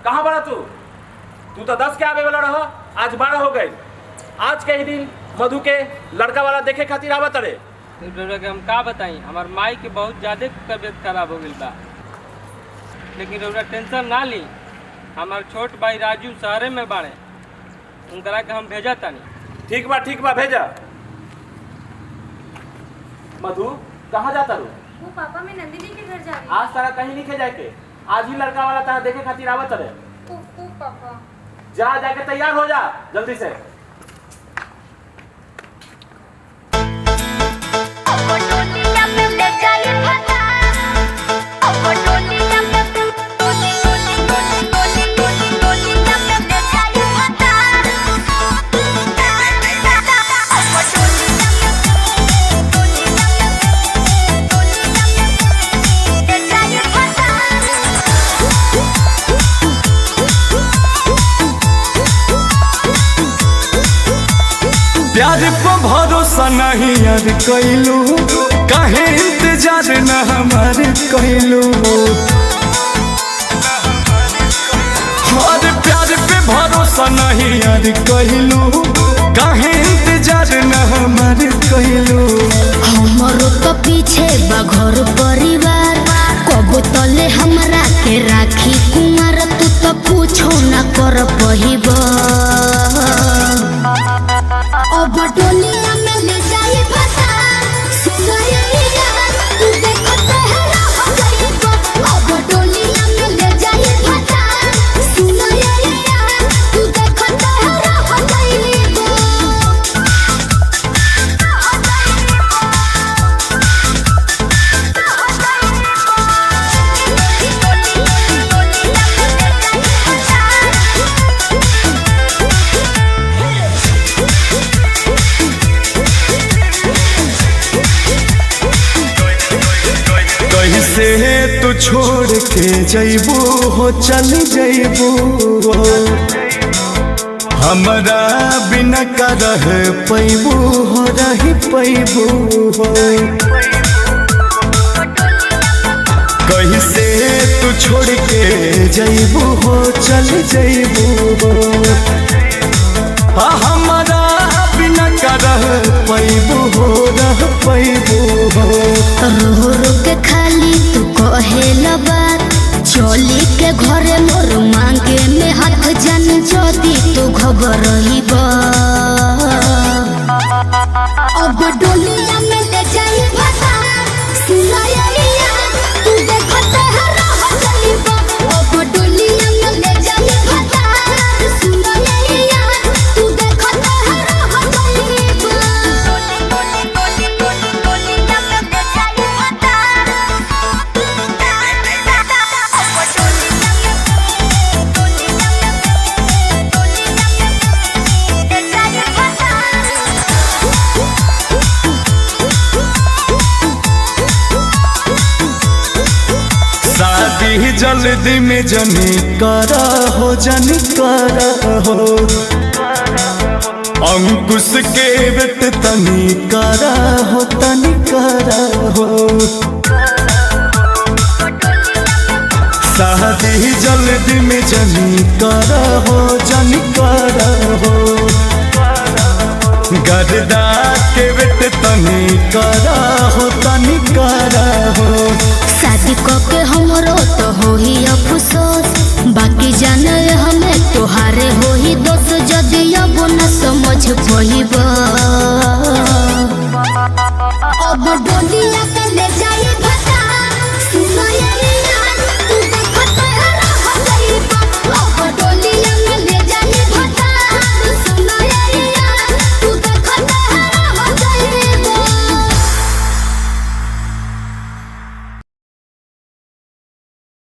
कहाँ बड़ा तू? तू तो 10 के आवे वाला रहा, आज 12 हो गए। आज के ही दिन मधु के लड़का वाला देखे खातिर आवत रे। हम का बताई, हमार माई के बहुत ज्यादा तबीयत खराब हो गई बा। लेकिन रउरा टेंशन ना ली, हमार छोट भाई राजू शहरे में बाड़े, उनकरा के हम भेजा तानी। ठीक बा भेजा। मधु कहाँ जाता रू? वो पापा मैं नंदिनी के घर जा रही हूँ। आज तारा कहीं नहीं जाए के, आज ही लड़का वाला तारा देखे खातिर आवत रे। ओ पापा जा जाके तैयार हो जा जल्दी से। प्यार पर भरोसा नहीं यार कैलू, काहे इंतजार न हमार कैलू। और प्यार पे भरोसा नहीं यार कैलू, काहे इंतजार न हमार कैलू। हमारो तो पीछे बा घर परिवार, कबो तले हमरा के राखी कुमार। तू तो पूछो न कर पहिबा, अब डोलिया में ले जाई फसा सुनरिया। तू देखो तेरा हो जाएगा, अब डोलिया में ले जाई फसा सुनरिया। तू देखो तेरा हो जाएगा। कैसे तू छोड़ के जैबू हो, चल जैबू हो। हमरा बिना का रह पैबू हो, रह पैबू हो। कैसे तू छोड़ के जैबू हो, चल जैबू हो। हमरा बिना का रह पैबू हो, रह पैबू हो। रो रो के खाली तू कहेल बात, चली के घरे मोर मांगे में हाथ जन जदी तू खबर रहीबा। अब डोलिया में ले जाई फसा सुनरिया। तू देखो तेरा हो जाएगा, अब डोलिया में ले जाई फसा सुनरिया। तू देखो तेरा हो जाएगा। शादी जल्दी में जनी करा हो, जनी करा हो। अंकुश के बेट तनी करा हो, तनी करा हो। शादी जल्दी में जनी करा हो, जनी करा हो। गर्दा के बेट तनी करा हो, तनी करा हो। शादी के हमरो तो हो ही अफसोस, बाकी जाने हमें तोहारे हो ही दोस्त। जदि अब न समझ पहिबा,